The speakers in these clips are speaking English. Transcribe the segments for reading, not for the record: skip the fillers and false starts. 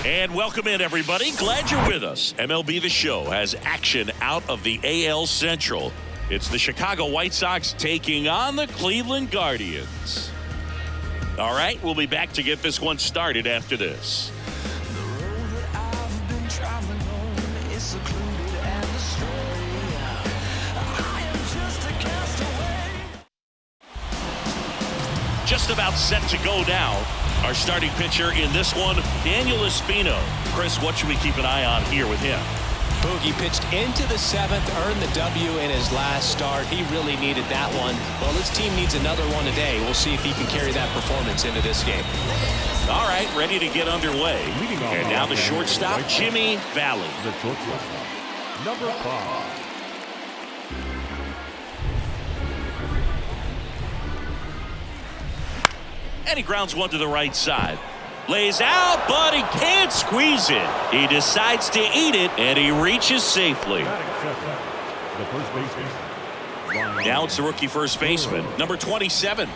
And welcome in, everybody. Glad you're with us. MLB The Show has action out of the AL Central. It's the Chicago White Sox taking on the Cleveland Guardians. All right, we'll be back to get this one started after this. Just about set to go now. Our starting pitcher in this one, Daniel Espino. Chris, what should we keep an eye on here with him? Boogie pitched into the seventh, earned the W in his last start. He really needed that one. Well, his team needs another one today. We'll see if he can carry that performance into this game. All right, ready to get underway. And now the shortstop, Jimmy Valley. The shortstop, number 5. And he grounds one to the right side. Lays out, but he can't squeeze it. He decides to eat it, and he reaches safely. The first baseman. Now it's the rookie first baseman, number 27.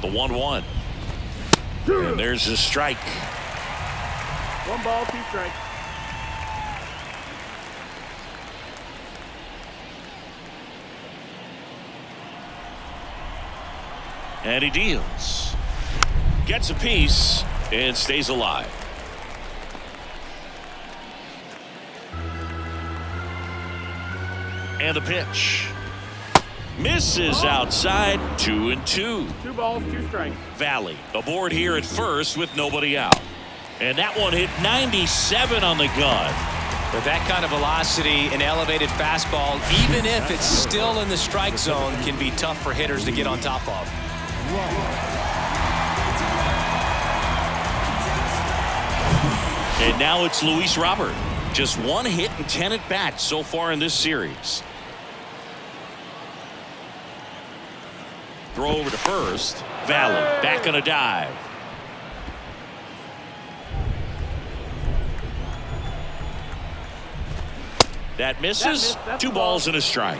The 1-1. And there's a strike. 1 ball, 2 strikes. And he deals. Gets a piece and stays alive. And the pitch. Misses outside, 2-2. 2 balls, 2 strikes. Valley aboard here at first with nobody out. And that one hit 97 on the gun. With that kind of velocity, an elevated fastball, even if it's still in the strike zone, can be tough for hitters to get on top of. And now it's Luis Robert. Just 1 hit and 10 at bats so far in this series. Throw over to first. Valley back on a dive. That misses. 2 balls and a strike.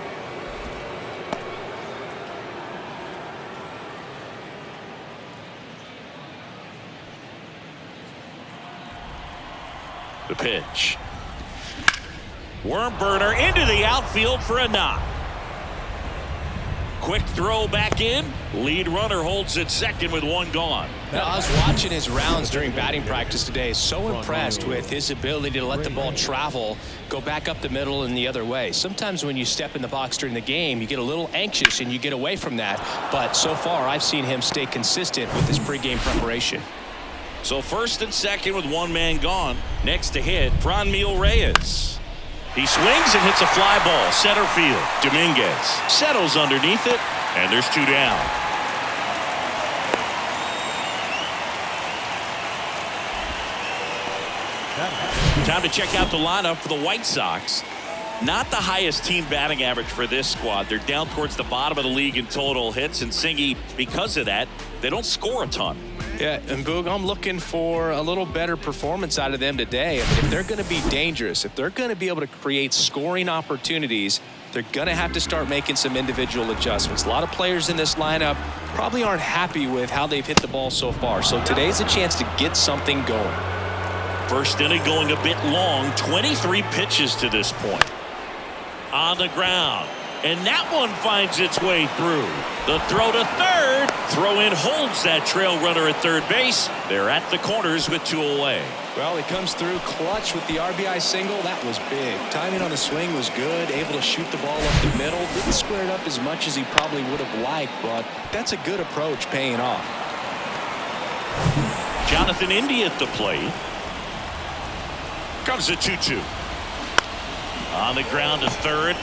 The pitch. Worm burner into the outfield for a knock. Quick throw back in. Lead runner holds at second with 1 gone. Now, I was watching his rounds during batting practice today. So impressed with his ability to let the ball travel, go back up the middle and the other way. Sometimes when you step in the box during the game, you get a little anxious and you get away from that. But so far, I've seen him stay consistent with his pregame preparation. So first and second with 1 man gone. Next to hit, Franmil Reyes. He swings and hits a fly ball. Center field. Dominguez settles underneath it, and there's 2 down. Time to check out the lineup for the White Sox. Not the highest team batting average for this squad. They're down towards the bottom of the league in total hits, and Singy, because of that, they don't score a ton. Yeah, and Boog, I'm looking for a little better performance out of them today. I mean, if they're going to be dangerous, if they're going to be able to create scoring opportunities, they're going to have to start making some individual adjustments. A lot of players in this lineup probably aren't happy with how they've hit the ball so far. So today's a chance to get something going. First inning going a bit long, 23 pitches to this point. On the ground, and that one finds its way through. The throw to third. Throw in holds that trail runner at third base. They're at the corners with 2 away. Well, he comes through clutch with the RBI single. That was big. Timing on the swing was good. Able to shoot the ball up the middle. Didn't square it up as much as he probably would have liked, but that's a good approach paying off. Jonathan India at the plate. Comes the 2-2. On the ground to third.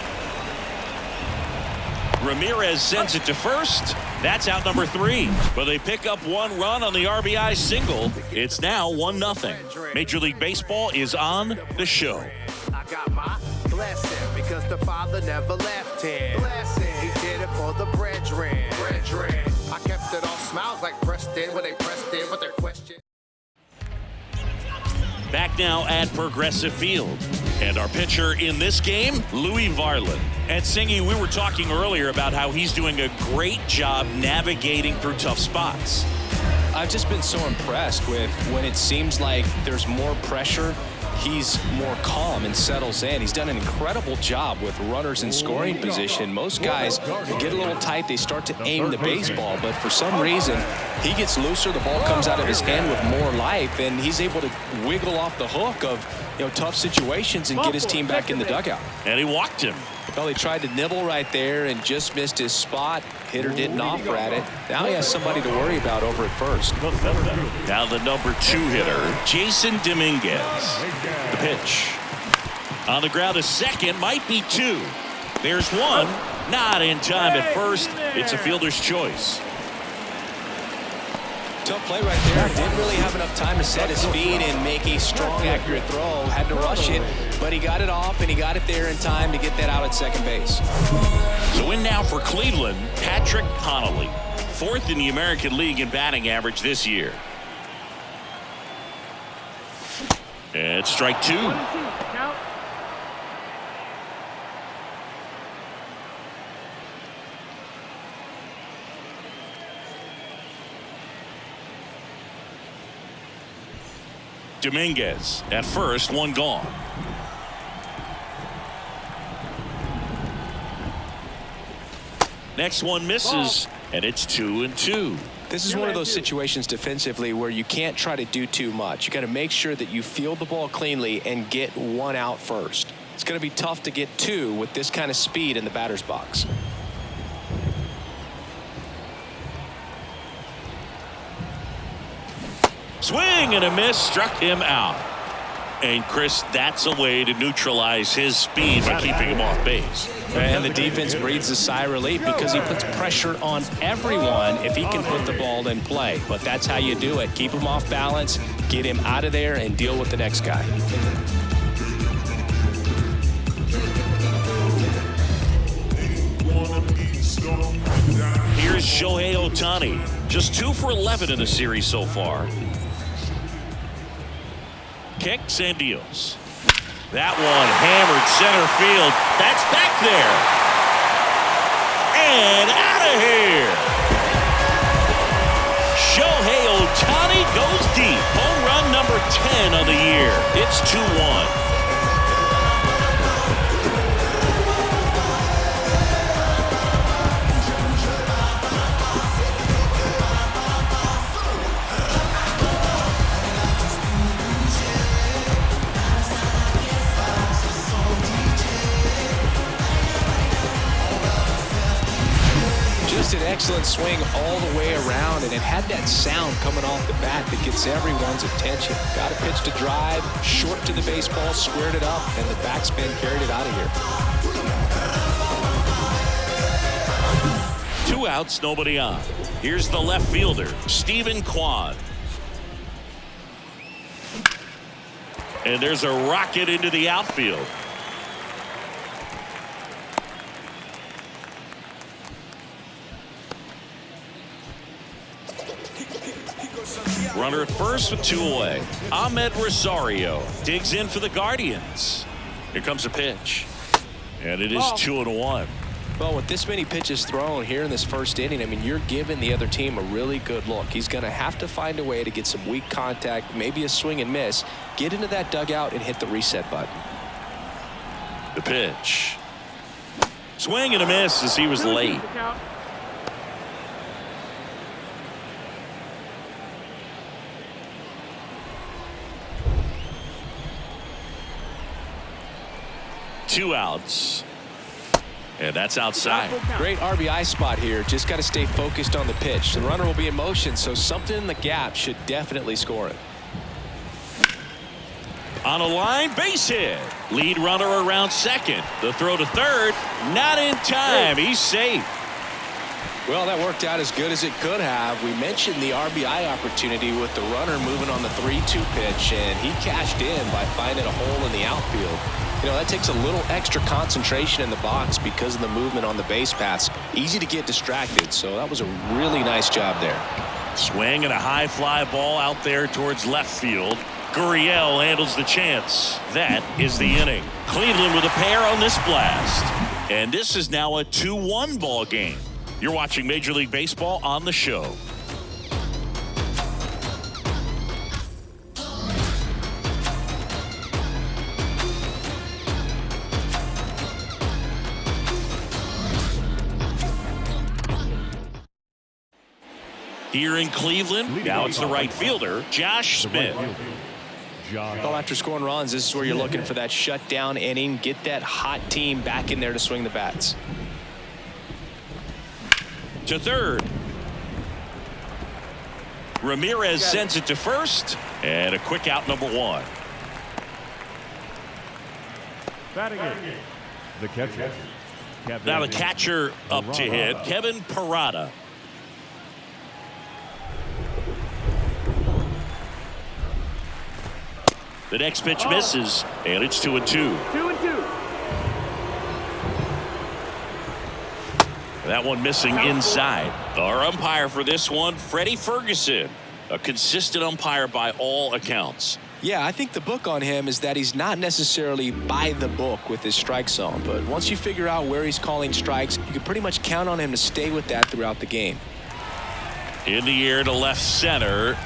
Ramirez sends it to first. That's out number 3. But they pick up 1 run on the RBI single. It's now 1-0. Major League Baseball is on the show. I got my blessing because the Father never left him. He did it for the brethren. I kept it all smiles like Preston when they pressed in with their question. Back now at Progressive Field. And our pitcher in this game, Louis Varland. And Singy, we were talking earlier about how he's doing a great job navigating through tough spots. I've just been so impressed with when it seems like there's more pressure, he's more calm and settles in. He's done an incredible job with runners in scoring position. Most guys get a little tight, they start to aim the baseball, but for some reason, he gets looser, the ball comes out of his hand with more life, and he's able to wiggle off the hook of tough situations and get his team back in the dugout. And he walked him. Well, he tried to nibble right there and just missed his spot. Hitter didn't offer at it. Now he has somebody to worry about over at first. Now the number 2 hitter, Jason Dominguez. The pitch. On the ground, a second, might be 2. There's 1. Not in time at first. It's a fielder's choice. Tough play right there. Didn't really have enough time to set his feet and make a strong, accurate throw. Had to rush it, but he got it off, and he got it there in time to get that out at second base. So in now for Cleveland, Patrick Connolly. 4th in the American League in batting average this year. And strike 2. Count. Dominguez at first, 1 gone. Next one misses, and it's 2-2. This is one of those situations defensively where you can't try to do too much. You got to make sure that you field the ball cleanly and get 1 out first. It's going to be tough to get 2 with this kind of speed in the batter's box. Swing and a miss, struck him out. And Chris, that's a way to neutralize his speed by keeping him off base. And the defense breathes a sigh of relief because he puts pressure on everyone if he can put the ball in play. But that's how you do it. Keep him off balance, get him out of there, and deal with the next guy. Here's Shohei Ohtani, just 2 for 11 in the series so far. Kicks and deals. That one hammered center field. That's back there. And out of here. Shohei Ohtani goes deep. Home run number 10 of the year. It's 2-1. Just an excellent swing all the way around, and it had that sound coming off the bat that gets everyone's attention. Got a pitch to drive, short to the baseball, squared it up, and the backspin carried it out of here. 2 outs, nobody on. Here's the left fielder, Stephen Kwan. And there's a rocket into the outfield. Runner at first with 2 away. Ahmed Rosario digs in for the Guardians. Here comes a pitch. And it is 2-1. Well, with this many pitches thrown here in this first inning, I mean, you're giving the other team a really good look. He's going to have to find a way to get some weak contact, maybe a swing and miss, get into that dugout and hit the reset button. The pitch. Swing and a miss as he was late. Count. Two outs. And that's outside. Great RBI spot here. Just got to stay focused on the pitch. The runner will be in motion, so something in the gap should definitely score it. On a line, base hit. Lead runner around second. The throw to third. Not in time. He's safe. Well, that worked out as good as it could have. We mentioned the RBI opportunity with the runner moving on the 3-2 pitch, and he cashed in by finding a hole in the outfield. You know, that takes a little extra concentration in the box because of the movement on the base paths. Easy to get distracted, so that was a really nice job there. Swing and a high fly ball out there towards left field. Gurriel handles the chance. That is the inning. Cleveland with a pair on this blast. And this is now a 2-1 ball game. You're watching Major League Baseball on the show. Here in Cleveland, now it's the right fielder, Josh Smith. Well, after scoring runs, this is where you're looking for that shutdown inning. Get that hot team back in there to swing the bats. To third. Ramirez sends it to first. And a quick out, number 1. Batting it. The catcher. Now the catcher up to hit, Kevin Parada. The next pitch misses, and it's 2-2. 2-2. That one missing inside. Our umpire for this one, Freddie Ferguson, a consistent umpire by all accounts. Yeah, I think the book on him is that he's not necessarily by the book with his strike zone, but once you figure out where he's calling strikes, you can pretty much count on him to stay with that throughout the game. In the air to left center.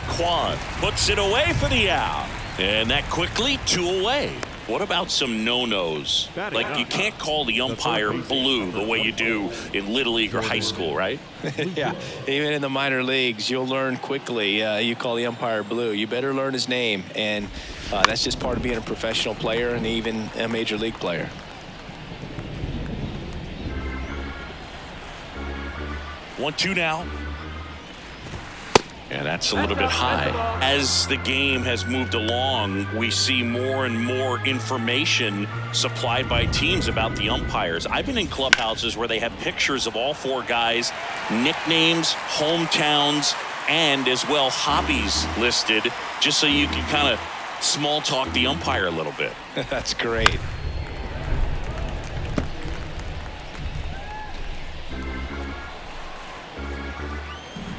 Kwan puts it away for the out. And that quickly 2 away. What about some no-nos? Like, you can't call the umpire blue the way you do in Little League or high school, right? Yeah, even in the minor leagues, you'll learn quickly. You call the umpire blue. You better learn his name, and that's just part of being a professional player and even a major league player. One-two now. And that's a little bit high. As the game has moved along, we see more and more information supplied by teams about the umpires. I've been in clubhouses where they have pictures of all 4 guys, nicknames, hometowns, and as well hobbies listed, just so you can kind of small talk the umpire a little bit. That's great.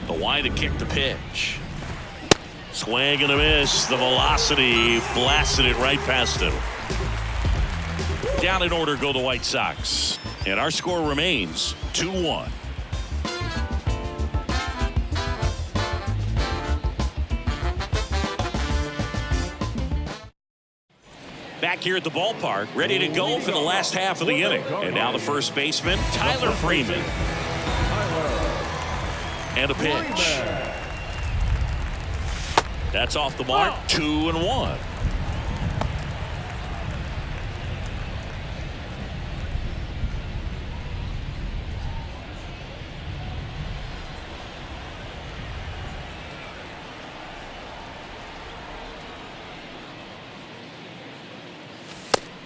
The wide to kick the pitch. Swing and a miss. The velocity blasted it right past him. Down in order go the White Sox. And our score remains 2-1. Back here at the ballpark, ready to go for the last half of the inning. And now the first baseman, Tyler Freeman. And a pitch. That's off the mark. 2-1.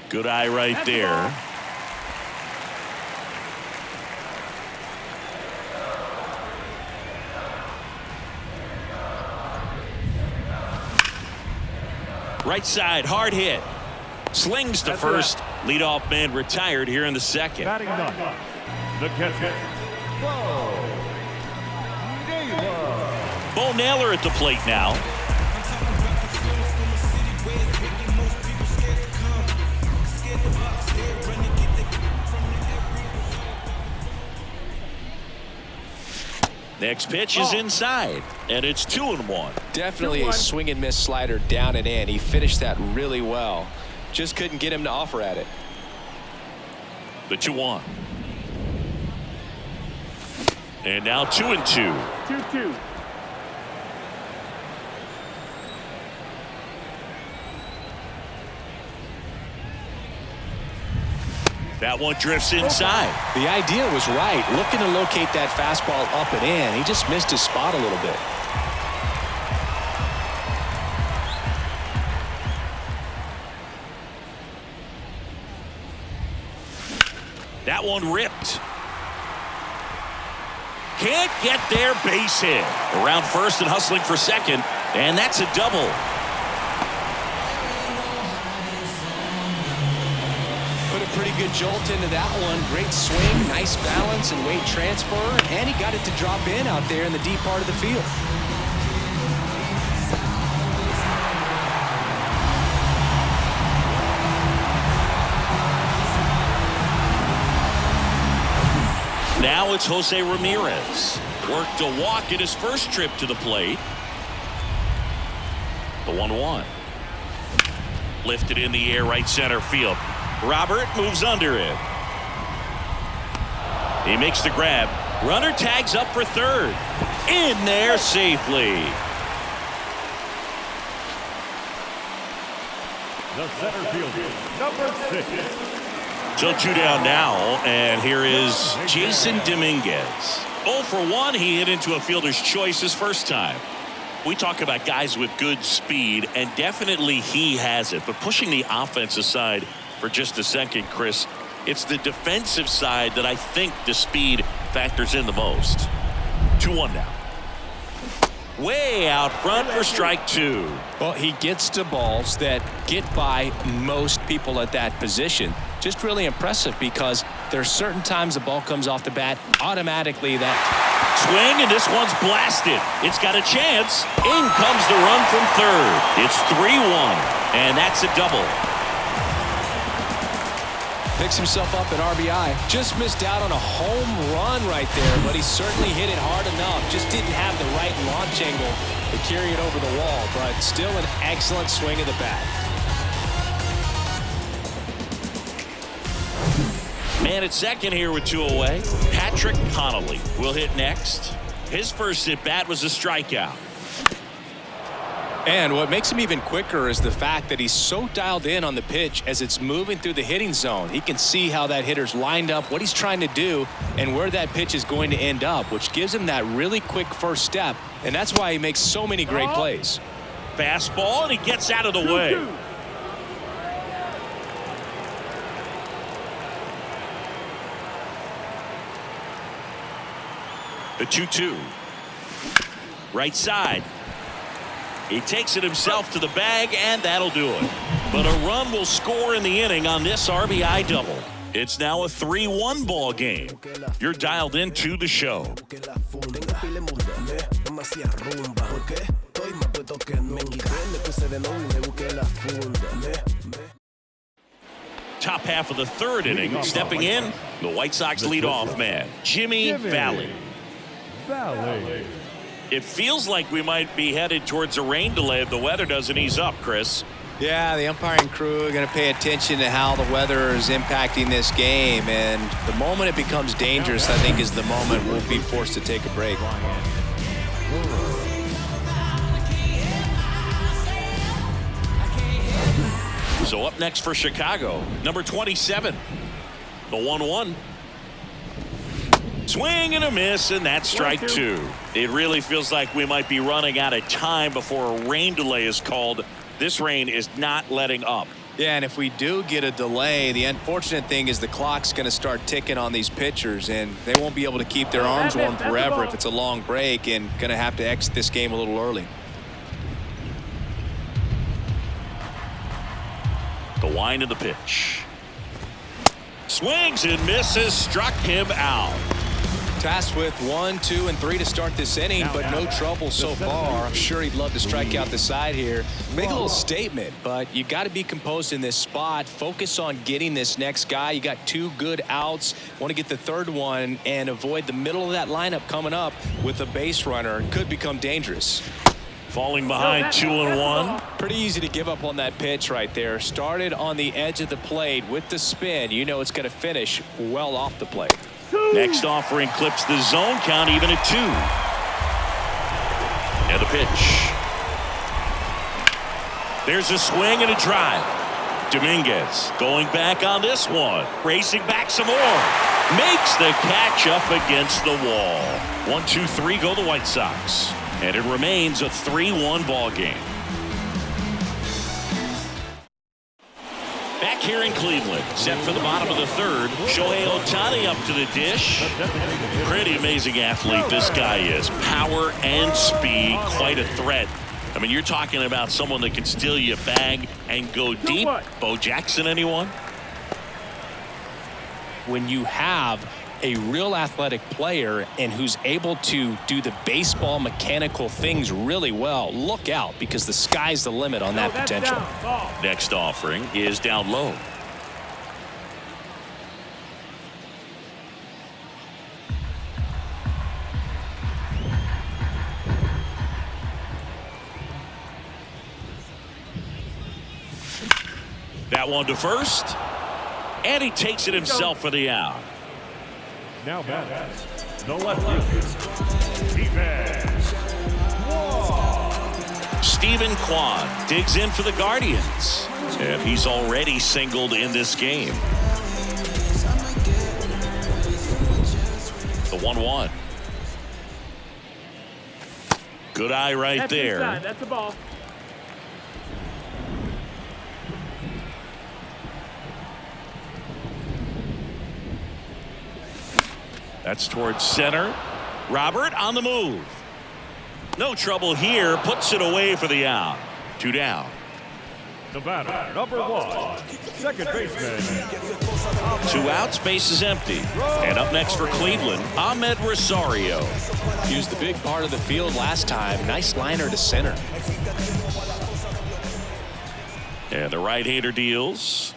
Good eye right there. Right side, hard hit. Slings to first. Leadoff man retired here in the second. Batting ninth. The catcher. Bo Naylor at the plate now. Next pitch is inside, and it's 2-1. Definitely a swing and miss slider down and in. He finished that really well. Just couldn't get him to offer at it. The 2-1. And now 2-2. 2-2. That one drifts inside. The idea was right. Looking to locate that fastball up and in. He just missed his spot a little bit. That one ripped. Can't get there, base hit. Around first and hustling for second, and that's a double. pretty good jolt into that one. Great swing, nice balance and weight transfer, and he got it to drop in out there in the deep part of the field. Now it's Jose Ramirez. Worked a walk at his first trip to the plate. The 1-1. Lifted in the air, right center field. Robert moves under it. He makes the grab. Runner tags up for third. In there safely. The center fielder, number 6. So 2 down now, and here is Jason Dominguez. 0 for 1, he hit into a fielder's choice his first time. We talk about guys with good speed, and definitely he has it. But pushing the offense aside for just a second, Chris, it's the defensive side that I think the speed factors in the most. 2-1 now. Way out front for strike 2. Well, he gets to balls that get by most people at that position. Just really impressive because there's certain times the ball comes off the bat, automatically that swing, and this one's blasted. It's got a chance. In comes the run from third. It's 3-1, and that's a double. Picks himself up at RBI. Just missed out on a home run right there, but he certainly hit it hard enough. Just didn't have the right launch angle to carry it over the wall, but still an excellent swing of the bat. Man at second here with 2 away. Patrick Connolly will hit next. His first at bat was a strikeout. And what makes him even quicker is the fact that he's so dialed in on the pitch as it's moving through the hitting zone. He can see how that hitter's lined up, what he's trying to do, and where that pitch is going to end up, which gives him that really quick first step, and that's why he makes so many great plays. Fastball, and he gets out of the way. The 2-2. Right side. He takes it himself to the bag, and that'll do it. But a run will score in the inning on this RBI double. It's now a 3-1 ball game. You're dialed into the show. Top half of the third inning, stepping in, the White Sox leadoff man, Jimmy Valley. It feels like we might be headed towards a rain delay if the weather doesn't ease up, Chris. Yeah, the umpiring crew are going to pay attention to how the weather is impacting this game, and the moment it becomes dangerous, I think, is the moment we'll be forced to take a break. So up next for Chicago, number 27, the 1-1. Swing and a miss, and that's strike 2. It really feels like we might be running out of time before a rain delay is called. This rain is not letting up. Yeah, and if we do get a delay, the unfortunate thing is the clock's going to start ticking on these pitchers, and they won't be able to keep their arms warm forever if it's a long break, and going to have to exit this game a little early. The wind of the pitch. Swings and misses, struck him out. Tasked with 1, 2, and 3 to start this inning, but no trouble so far. I'm sure he'd love to strike out the side here. Make a little statement, but you got to be composed in this spot. Focus on getting this next guy. You got 2 good outs. Want to get the third one and avoid the middle of that lineup coming up with a base runner. Could become dangerous. Falling behind 2-1. Pretty easy to give up on that pitch right there. Started on the edge of the plate with the spin. You know it's going to finish well off the plate. Next offering clips the zone count even at 2. And the pitch. There's a swing and a drive. Dominguez going back on this one. Racing back some more. Makes the catch up against the wall. 1, 2, 3 go the White Sox. And it remains a 3-1 ball game. Back here in Cleveland, set for the bottom of the third. Shohei Ohtani up to the dish. Pretty amazing athlete this guy is. Power and speed, quite a threat. I mean, you're talking about someone that can steal you a bag and go deep. Bo Jackson, anyone? when you have a real athletic player and who's able to do the baseball mechanical things really well, look out, because the sky's the limit on that potential. Next offering is down low. That one to first, and he takes it himself for the out. Now batting, the left fielder, defense. Stephen Kwan digs in for the Guardians, and he's already singled in this game. The 1-1. Good eye right That's there. inside. That's the ball. That's towards center. Robert on the move. No trouble here. Puts it away for the out. 2 down. The batter, number 1, second baseman. 2 outs, base is empty. And up next for Cleveland, Ahmed Rosario. He was the big part of the field last time. Nice liner to center. And the right-hander deals.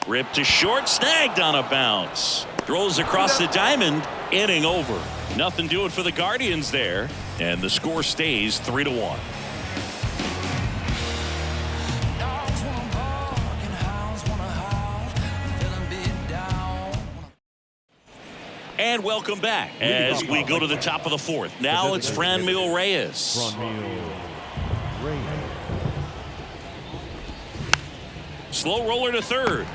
Ripped to short, snagged on a bounce. Throws across the diamond, inning over. Nothing doing for the Guardians there. And the score stays 3-1. And welcome back as we go to the top of the 4th. Now it's Franmil Reyes. Slow roller to third.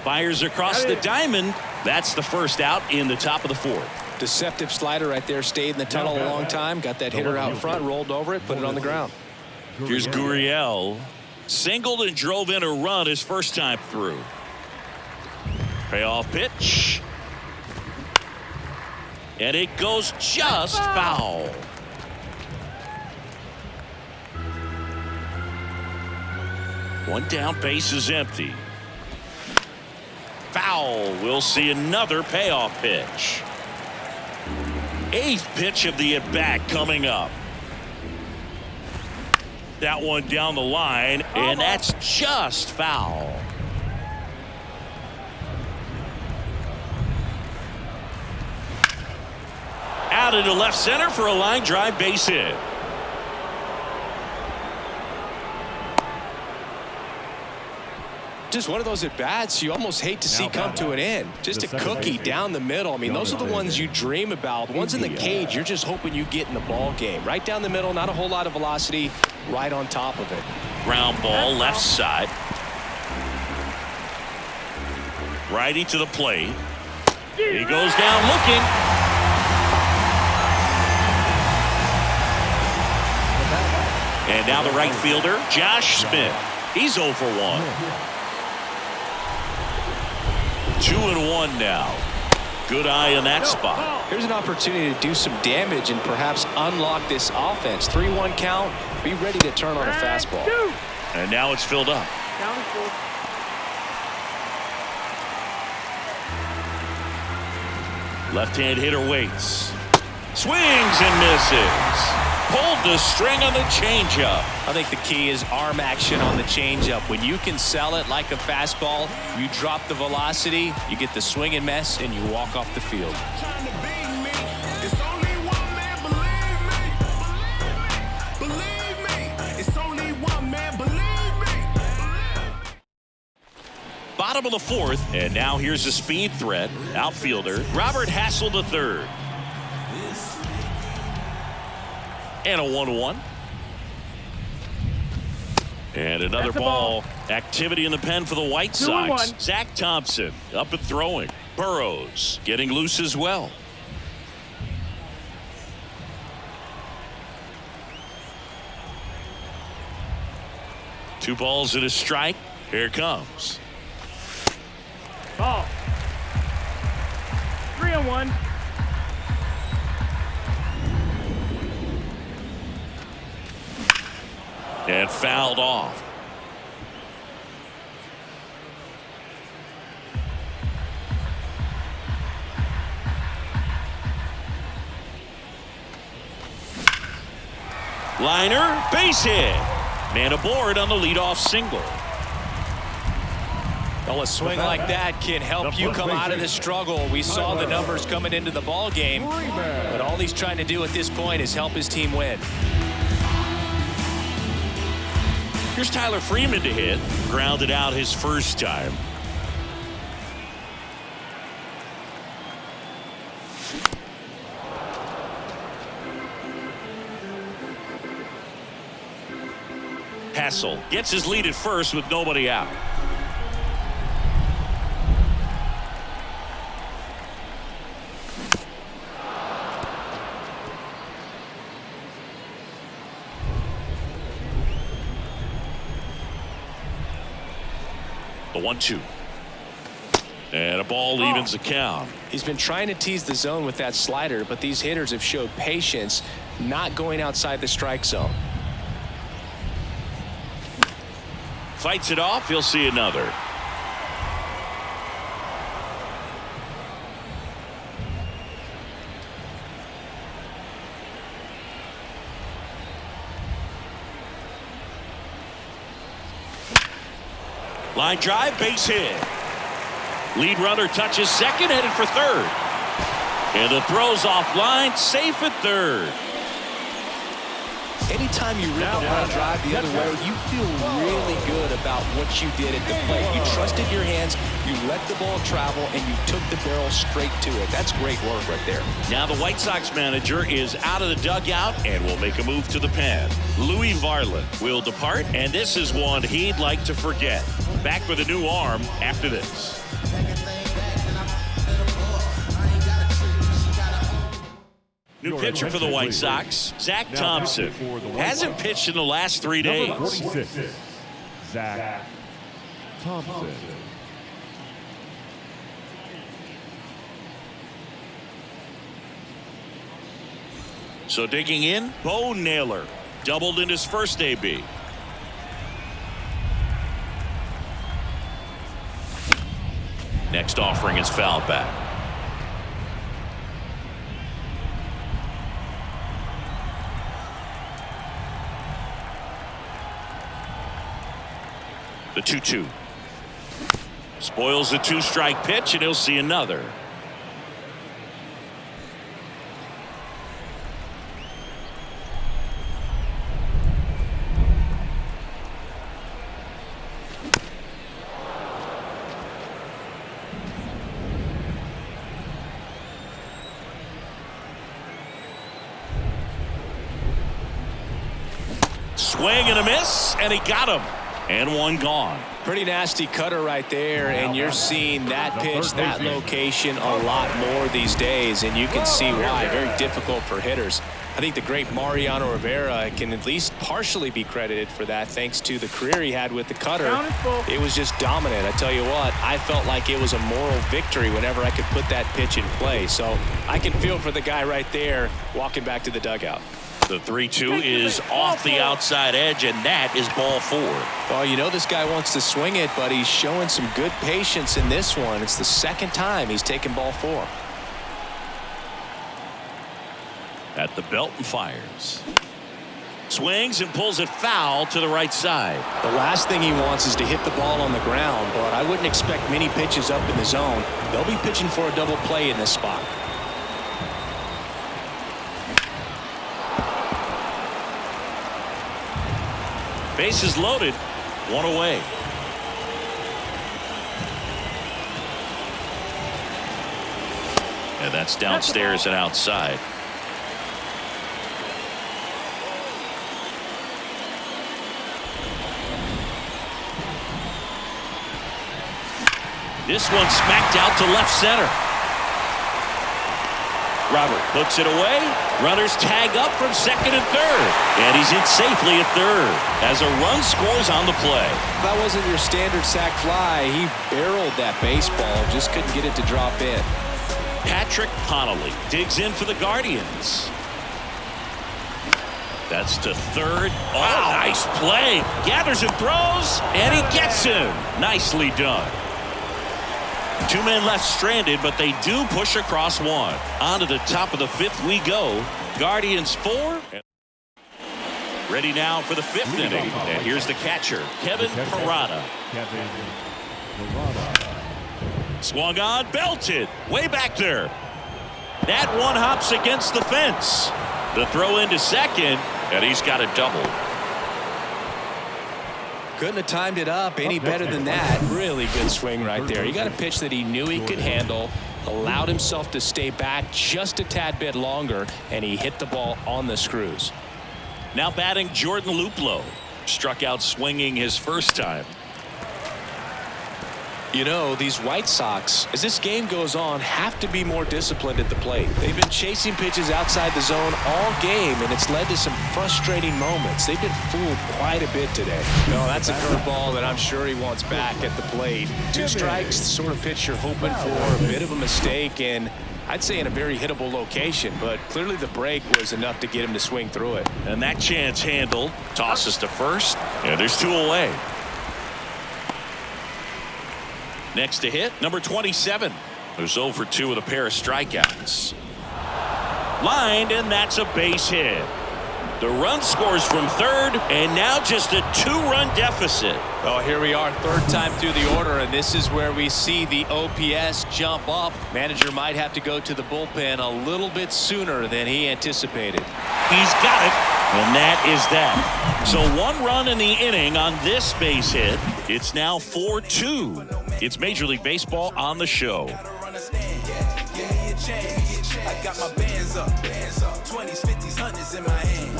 Fires across the diamond. That's the first out in the top of the 4th. Deceptive slider right there. Stayed in the tunnel a long time. Got that hitter out front. Rolled over it. Put it on the ground. Here's Gurriel. Singled and drove in a run his first time through. Payoff pitch. And it goes just foul. One down, base is empty. Foul. We'll see another payoff pitch. 8th pitch of the at-bat coming up. That one down the line, and that's just foul. Out into left center for a line drive base hit. Just one of those at-bats you almost hate to see come to an end. Just a cookie down the middle. I mean, those are the ones you dream about. The ones in the cage, you're just hoping you get in the ball game. Right down the middle, not a whole lot of velocity, right on top of it. Ground ball left side. Righty to the plate. He goes down looking. And now the right fielder, Josh Smith. He's 0 for 1. 2-1 now. Good eye in that spot. Here's an opportunity to do some damage and perhaps unlock this offense. 3-1 count. Be ready to turn on a fastball. And now it's filled up. Left-hand hitter waits. Swings and misses. Pulled the string on the changeup. I think the key is arm action on the changeup. When you can sell it like a fastball, you drop the velocity, you get the swing and miss, and you walk off the field. Bottom of the 4th, and now here's a speed threat. Outfielder Robert Hassel III. And a 1-1. And another ball. Activity in the pen for the White Sox. Zach Thompson up and throwing. Burrows getting loose as well. Two balls and a strike. Here it comes. Ball. 3-1. And fouled off. Liner, base hit. Man aboard on the leadoff single. Well, a swing like that can help you come out of the struggle. We saw the numbers coming into the ball game, but all he's trying to do at this point is help his team win. Here's Tyler Freeman to hit. Grounded out his first time. Hassel gets his lead at first with nobody out. The 1-2. And a ball evens the count. He's been trying to tease the zone with that slider, but these hitters have showed patience, not going outside the strike zone. Fights it off. He'll see another. Line drive, base hit. Lead runner touches second, headed for third. And the throw's offline, safe at third. Anytime you rip a line drive the other way, you feel really good about what you did at the plate. You trusted your hands, you let the ball travel, and you took the barrel straight to it. That's great work right there. Now the White Sox manager is out of the dugout and will make a move to the pen. Louis Varland will depart, and this is one he'd like to forget. Back with a new arm after this. New pitcher for the White Sox, Zach Thompson. Hasn't pitched in the last 3 days. Number 46, Zach Thompson. So digging in, Bo Naylor. Doubled in his first AB. Next offering is fouled back. The 2-2. Spoils the two-strike pitch, and he'll see another. Swing and a miss, and he got him. And one gone. Pretty nasty cutter right there, and you're seeing that pitch, that location a lot more these days, and you can see why. Very difficult for hitters. I think the great Mariano Rivera can at least partially be credited for that, thanks to the career he had with the cutter. It was just dominant. I tell you what, I felt like it was a moral victory whenever I could put that pitch in play. So I can feel for the guy right there walking back to the dugout. The 3-2 is off the outside edge, and that is ball 4. Well, you know this guy wants to swing it, but he's showing some good patience in this one. It's the second time he's taken ball 4. At the belt and fires. Swings and pulls it foul to the right side. The last thing he wants is to hit the ball on the ground, but I wouldn't expect many pitches up in the zone. They'll be pitching for a double play in this spot. Bases loaded, one away. And that's downstairs and outside. This one smacked out to left center. Robert puts it away. Runners tag up from second and third. And he's in safely at third as a run scores on the play. That wasn't your standard sac fly. He barreled that baseball, just couldn't get it to drop in. Patrick Connolly digs in for the Guardians. That's to third. Oh, nice play. Gathers and throws, and he gets him. Nicely done. 2 men left stranded, but they do push across one. On to the top of the 5th we go. Guardians 4. Ready now for the 5th inning. And here's the catcher, Kevin Parada. Kevin Parada. Swung on, belted, way back there. That one hops against the fence. The throw into second, and he's got a double. Couldn't have timed it up any better than that. Really good swing right there. He got a pitch that he knew he could handle, allowed himself to stay back just a tad bit longer, and he hit the ball on the screws. Now batting Jordan Luplow. Struck out swinging his first time. You know, these White Sox, as this game goes on, have to be more disciplined at the plate. They've been chasing pitches outside the zone all game, and it's led to some frustrating moments. They've been fooled quite a bit today. No, that's a curveball that I'm sure he wants back at the plate. 2 strikes, the sort of pitch you're hoping for, a bit of a mistake, and I'd say in a very hittable location, but clearly the break was enough to get him to swing through it. And that chance handled. Tosses to first, and there's 2 away. Next to hit, number 27. Who's 0 for 2 with a pair of strikeouts. Lined, and that's a base hit. The run scores from third, and now just a 2-run deficit. Oh, here we are, 3rd time through the order, and this is where we see the OPS jump up. Manager might have to go to the bullpen a little bit sooner than he anticipated. He's got it, and that is that. So 1 run in the inning on this base hit. It's now 4-2. It's Major League Baseball on the show. I got my bands up, 20s, 50s, 100s in my hand.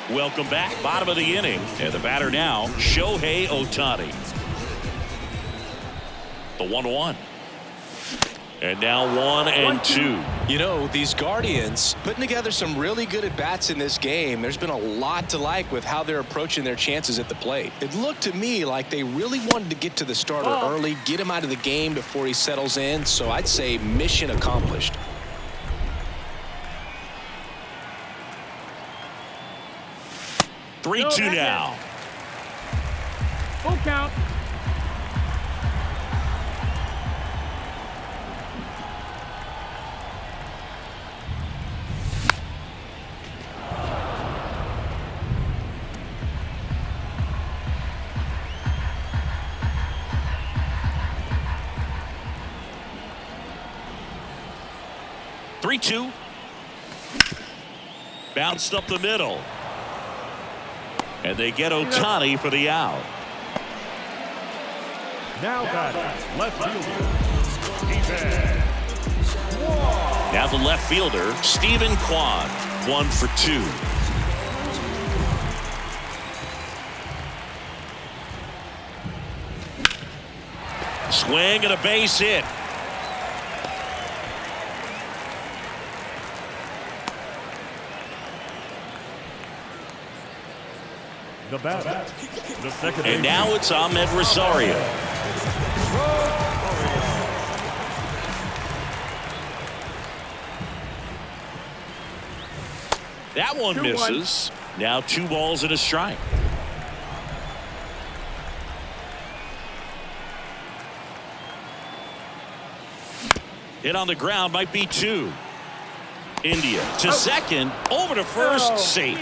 Welcome back, bottom of the inning, and the batter now, Shohei Ohtani. The 1-1. And now 1-2. You know, these Guardians putting together some really good at-bats in this game. There's been a lot to like with how they're approaching their chances at the plate. It looked to me like they really wanted to get to the starter early, get him out of the game before he settles in. So I'd say mission accomplished. No, 3-2 now. Full count. Three-two. Bounced up the middle. And they get Ohtani for the out. Now batting left fielder, Steven Kwan. Now the left fielder, Steven Kwan, 1 for 2. Swing and a base hit. The batter, the second. And now it's Ahmed Rosario. That one misses. Now 2 balls and a strike. Hit on the ground, might be 2. India to second, over to first, safe.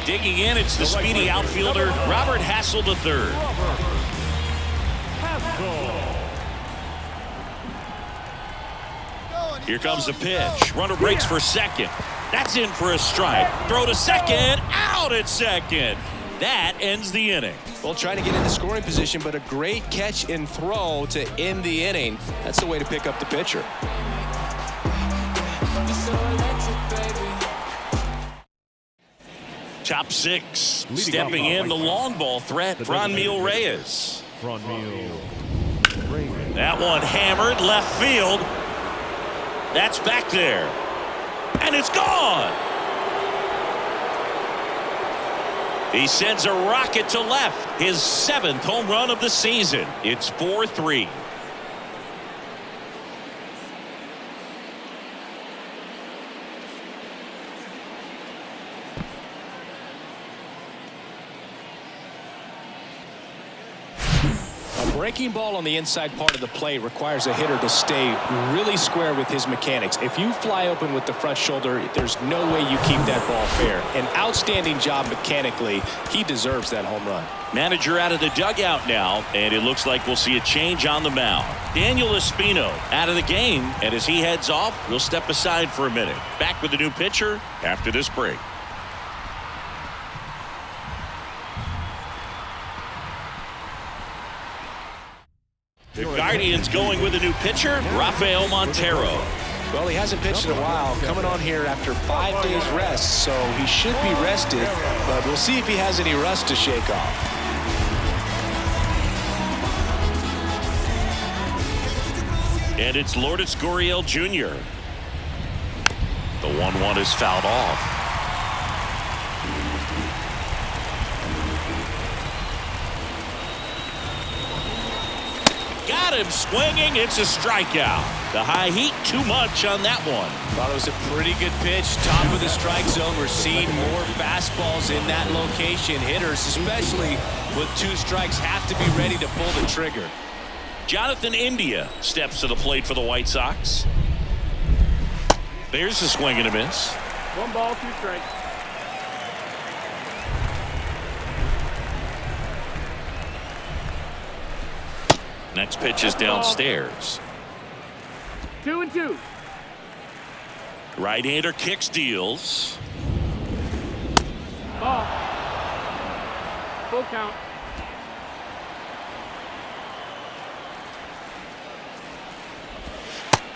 Digging in, it's the speedy outfielder, Robert Hassel III. Here comes the pitch. Runner breaks for second. That's in for a strike. Throw to second, out at second. That ends the inning. Well, trying to get into scoring position, but a great catch and throw to end the inning. That's the way to pick up the pitcher. Top 6. Stepping in, the long ball threat, Franmil Reyes. Franmil Reyes. That one hammered left field. That's back there. And it's gone. He sends a rocket to left. His 7th home run of the season. It's 4-3. breaking ball on the inside part of the play requires a hitter to stay really square with his mechanics. If you fly open with the front shoulder, there's no way you keep that ball fair. An outstanding job mechanically. He deserves that home run. Manager out of the dugout now, and it looks like we'll see a change on the mound. Daniel Espino out of the game, and as he heads off, we'll step aside for a minute. Back with the new pitcher after this break. The Guardians going with a new pitcher, Rafael Montero. Well, he hasn't pitched in a while, coming on here after 5 days rest, so he should be rested, but we'll see if he has any rust to shake off. And it's Lourdes Gurriel Jr. The 1-1 is fouled off. Got him swinging. It's a strikeout. The high heat, too much on that one. Thought it was a pretty good pitch. Top of the strike zone. We're seeing more fastballs in that location. Hitters, especially with 2 strikes, have to be ready to pull the trigger. Jonathan India steps to the plate for the White Sox. There's a swing and a miss. 1 ball, 2 strikes. Next pitch is downstairs. 2-2. Right-hander kicks, deals. Ball. Full count.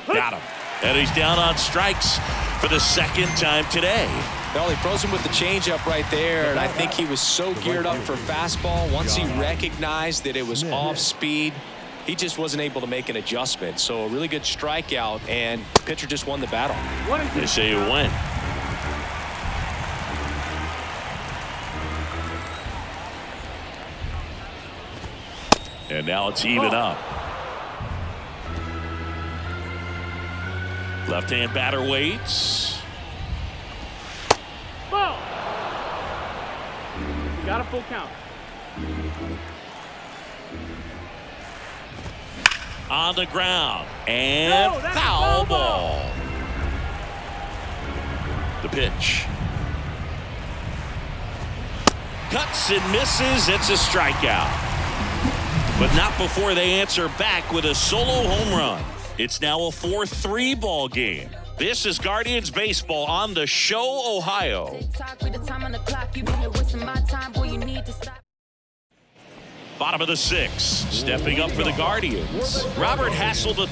Got him. And he's down on strikes for the 2nd time today. Well, he froze him with the changeup right there, and I think he was so geared up for fastball. Once he recognized that it was off speed, he just wasn't able to make an adjustment. So a really good strikeout, and the pitcher just won the battle. They say you win. And now it's even up. Left-hand batter waits. Ball. You got a full count. On the ground. And foul ball. The pitch. Cuts and misses. It's a strikeout. But not before they answer back with a solo home run. It's now a 4-3 ball game. This is Guardians Baseball on the Show, Ohio. Bottom of the 6th, stepping up for the Guardians, Robert Hassel III.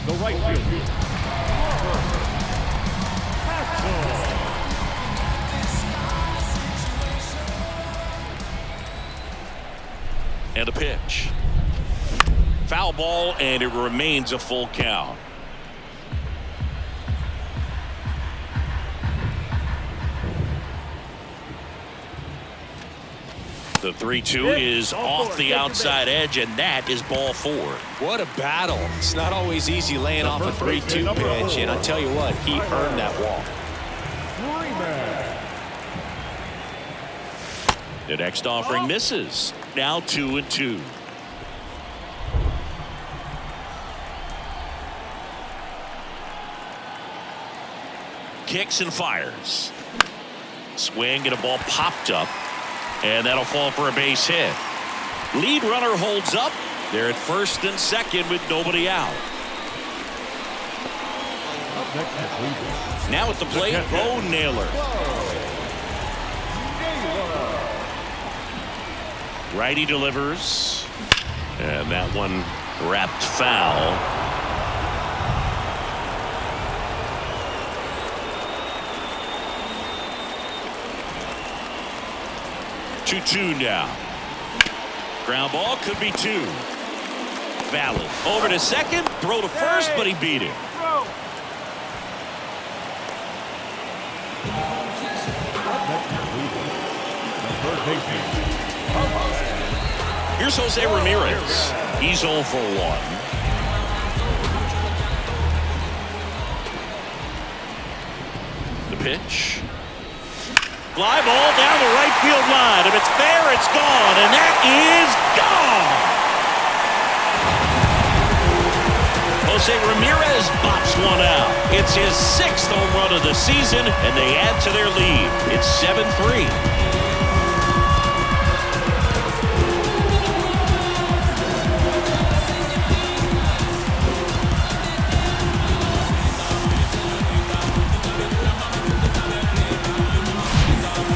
The right fielder, And a pitch. Foul ball, and it remains a full count. The 3-2 is off the outside edge, and that is ball 4. What a battle. It's not always easy laying off a 3-2 pitch, and I tell you what, he earned that walk. The next offering misses. Now 2-2. Kicks and fires. Swing and a ball popped up, and that'll fall for a base hit. Lead runner holds up. They're at 1st and 2nd with nobody out. Now at the plate, Bo Naylor. Righty delivers, and that one wrapped foul. Two now. Ground ball, could be 2. Valid. Over to 2nd, throw to 1st, but he beat it. Here's Jose Ramirez. He's 0 for 1. The pitch. Fly ball down the right field line. If it's fair, it's gone, and that is gone. Jose Ramirez bops one out. It's his 6th home run of the season, and they add to their lead. It's 7-3.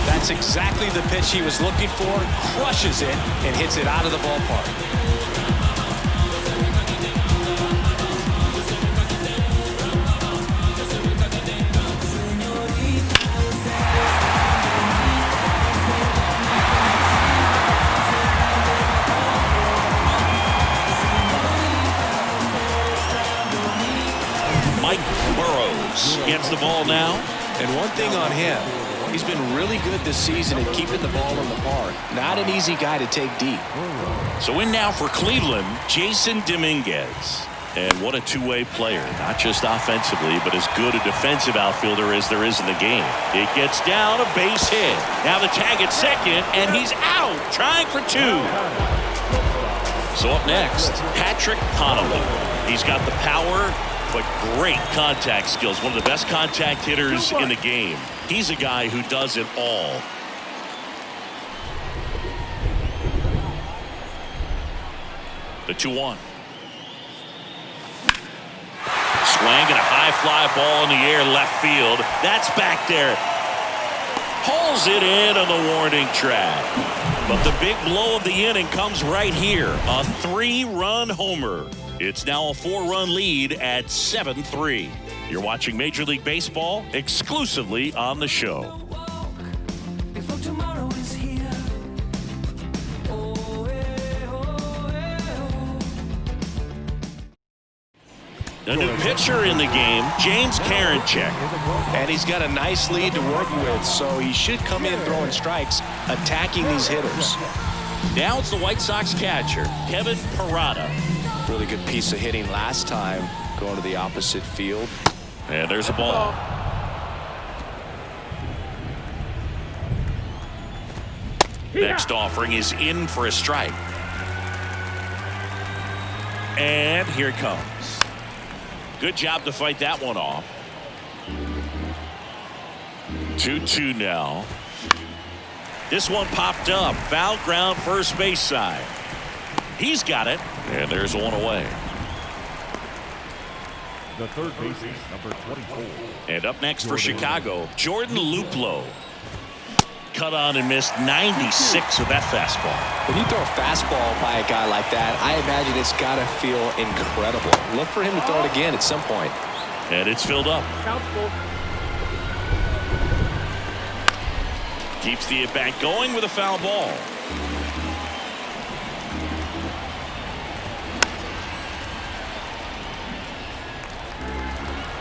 That's exactly the pitch he was looking for. Crushes it and hits it out of the ballpark. Mike Burrows gets the ball now. And one thing on him, he's been really good this season at keeping the ball in the park. Not an easy guy to take deep. So in now for Cleveland, Jason Dominguez. And what a two-way player, not just offensively, but as good a defensive outfielder as there is in the game. It gets down, a base hit. Now the tag at second, and he's out, trying for 2. So up next, Patrick Connolly. He's got the power, but great contact skills. One of the best contact hitters in the game. He's a guy who does it all. The 2-1. Swing and a high fly ball in the air left field. That's back there. Pulls it in on the warning track. But the big blow of the inning comes right here. A 3-run homer. It's now a 4-run lead at 7-3. You're watching Major League Baseball exclusively on the show. A new pitcher in the game, James Karinchak. And he's got a nice lead to work with, so he should come in throwing strikes, attacking these hitters. Now it's the White Sox catcher, Kevin Parada. Really good piece of hitting last time, going to the opposite field. And there's a ball. Next offering is in for a strike. And here it comes. Good job to fight that one off. 2-2 now. This one popped up. Foul ground first base side. He's got it. And there's one away. The third baseman, number 24. And up next for Chicago, Jordan Luplow. Cut on and missed 96 with that fastball. When you throw a fastball by a guy like that, I imagine it's got to feel incredible. Look for him to throw it again at some point. And it's filled up. Count's full. Keeps the at-bat going with a foul ball.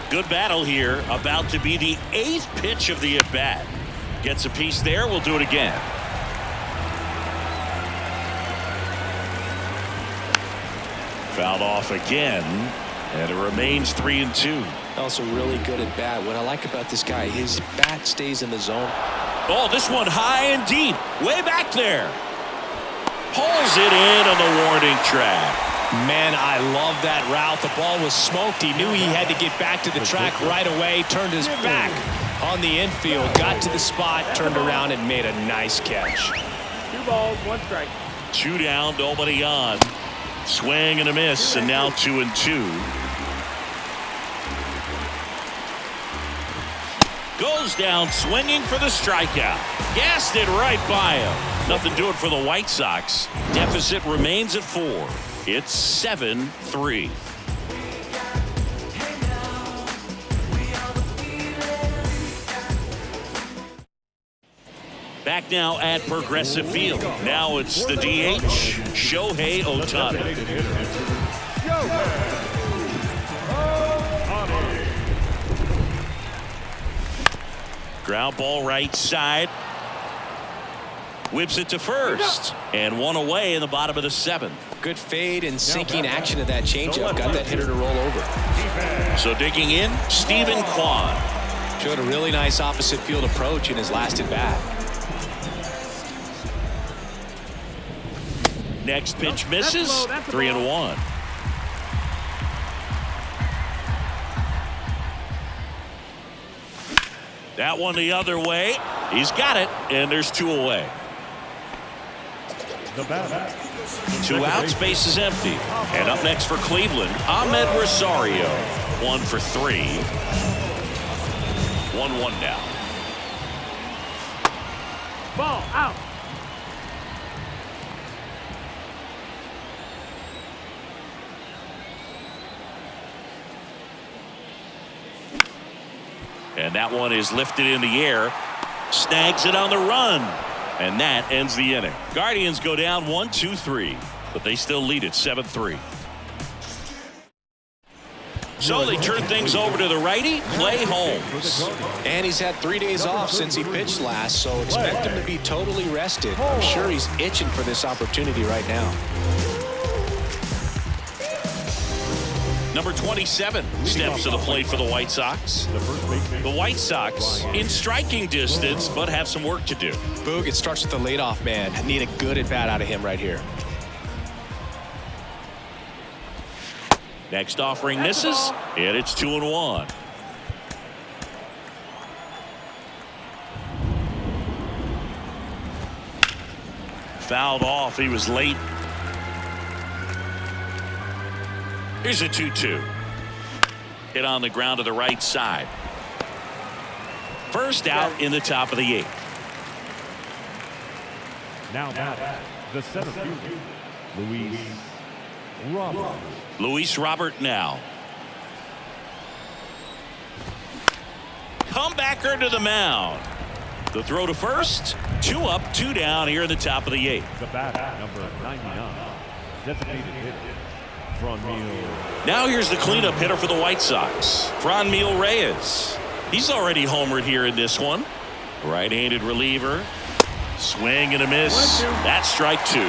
Good battle here. About to be the 8th pitch of the at-bat. Gets a piece there. We'll do it again. Fouled off again. And it remains 3-2. Also really good at bat. What I like about this guy, his bat stays in the zone. Oh, this one high and deep. Way back there. Pulls it in on the warning track. Man, I love that route. The ball was smoked. He knew he had to get back to the track right away. Turned his back on the infield. Got to the spot, turned around, and made a nice catch. 2 balls, 1 strike. 2 down, nobody on. Swing and a miss, and now 2-2. Goes down swinging for the strikeout. Gassed it right by him. Nothing doing for the White Sox. Deficit remains at 4. It's 7-3. Back now at Progressive Field. Now it's the DH, Shohei Ohtani. Ground ball right side. Whips it to first. And one away in the bottom of the 7th. Good fade and sinking action of that changeup. Got that hitter to roll over. So digging in, Stephen Kwan. Showed a really nice opposite field approach in his last at bat. Next pitch misses. 3-1. That one the other way. He's got it, and there's 2 away. The batter. 2 outs, base is empty. And up next for Cleveland, Ahmed Rosario. 1 for 3. 1-1 now. Ball out. And that one is lifted in the air. Snags it on the run. And that ends the inning. Guardians go down 1-2-3. But they still lead it 7-3. So they turn things over to the righty, Clay Holmes. And he's had 3 days off since he pitched last, so expect him to be totally rested. I'm sure he's itching for this opportunity right now. Number 27 steps to the plate for the White Sox. The White Sox in striking distance, but have some work to do. Boog, it starts with the leadoff man. I need a good at-bat out of him right here. Next offering misses, and it's 2-1. Fouled off. He was late. Here's a 2-2. Hit on the ground to the right side. First out in the top of the 8th. Now batting, the center fielder, Luis Robert. Luis Robert now. Comebacker to the mound. The throw to first. 2 up, 2 down here in the top of the 8th. The batter, number 99, designated hitter, Franmil. Now here's the cleanup hitter for the White Sox, Franmil Reyes. He's already homered here in this one. Right-handed reliever. Swing and a miss. That's strike 2.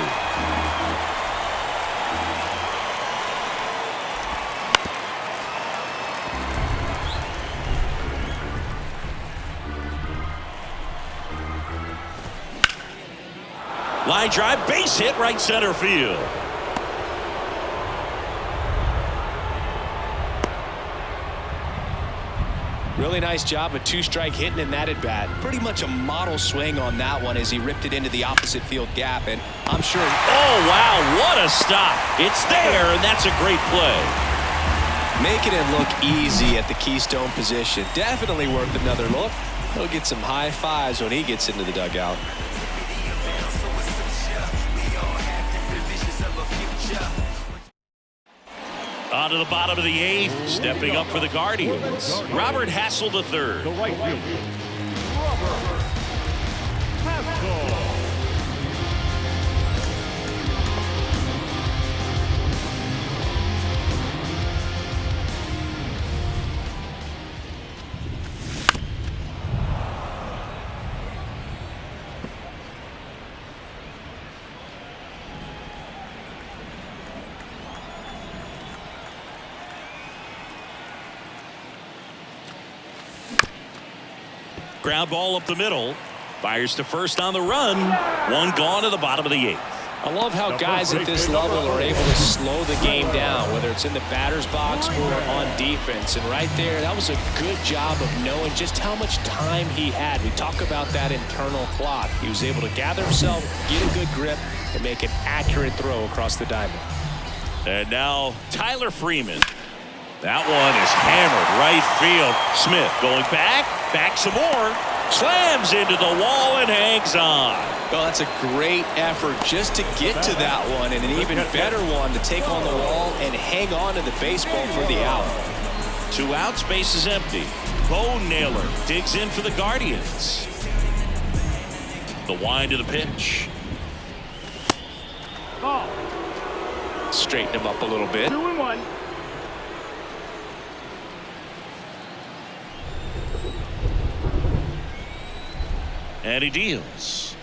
Line drive, base hit, right center field. Really nice job of 2-strike hitting in that at bat. Pretty much a model swing on that one as he ripped it into the opposite field gap, and I'm sure. Oh wow, what a stop. It's there, and that's a great play. Making it look easy at the keystone position. Definitely worth another look. He'll get some high fives when he gets into the dugout. On to the bottom of the 8th, stepping up for the Guardians, Robert Hassel III. The right fielder, Robert Hassel. Ground ball up the middle. Fires to first on the run. 1 gone to the bottom of the 8th. I love how guys at this level are able to slow the game down, whether it's in the batter's box or on defense. And right there, that was a good job of knowing just how much time he had. We talk about that internal clock. He was able to gather himself, get a good grip, and make an accurate throw across the diamond. And now Tyler Freeman. That one is hammered right field. Smith going back some more. Slams into the wall and hangs on. Well, that's a great effort just to get to that one, and an even better one to take on the wall and hang on to the baseball for the out. 2 outs, base is empty. Bo Naylor digs in for the Guardians. The wind of the pitch. Ball. Straighten him up a little bit. 2-1. And he deals.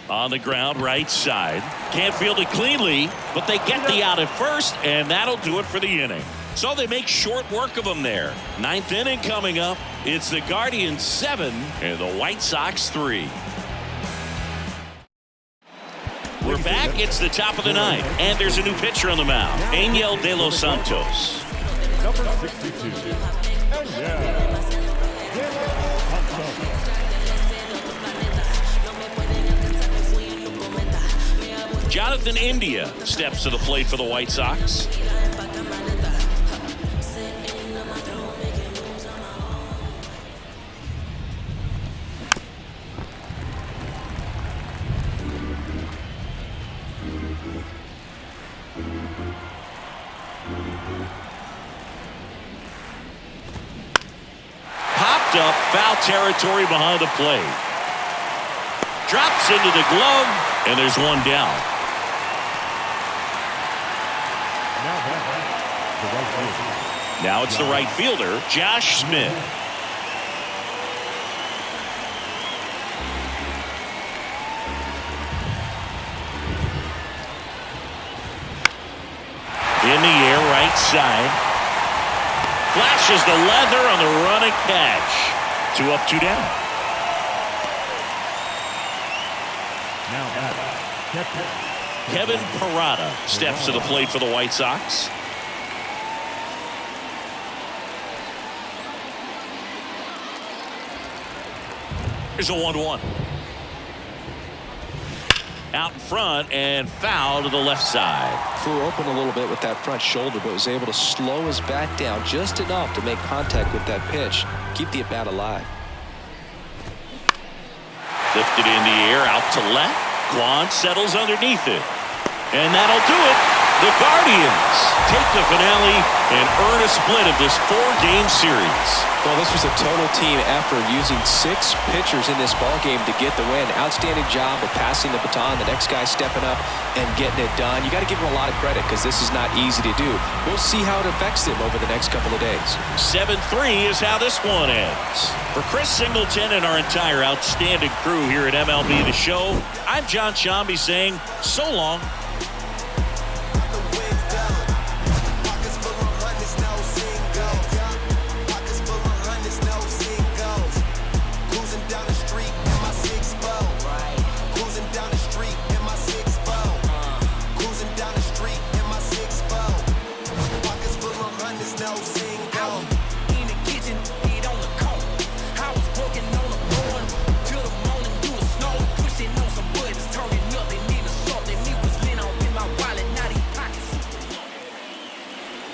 On the ground, right side. Can't field it cleanly, but they get the out at first, and that'll do it for the inning. So they make short work of him there. 9th inning coming up. It's the Guardians 7 and the White Sox 3. We're back. It's the top of the 9th, and there's a new pitcher on the mound, Angel De Los Santos. Number 62. And yeah, Jonathan India steps to the plate for the White Sox. Popped up, foul territory behind the plate. Drops into the glove, and there's one down. Now it's the right fielder, Josh Smith. In the air, right side. Flashes the leather on the running catch. 2 up, 2 down. Now batting, Kevin Parada steps to the plate for the White Sox. Here's a 1-1. Out in front and foul to the left side. Flew open a little bit with that front shoulder, but was able to slow his bat down just enough to make contact with that pitch. Keep the at-bat alive. Lifted in the air, out to left. Kwan settles underneath it. And that'll do it. The Guardians take the finale and earn a split of this 4-game series. Well, this was a total team effort, using 6 pitchers in this ballgame to get the win. Outstanding job of passing the baton. The next guy stepping up and getting it done. You got to give them a lot of credit because this is not easy to do. We'll see how it affects them over the next couple of days. 7-3 is how this one ends. For Chris Singleton and our entire outstanding crew here at MLB The Show, I'm John Shambi saying so long.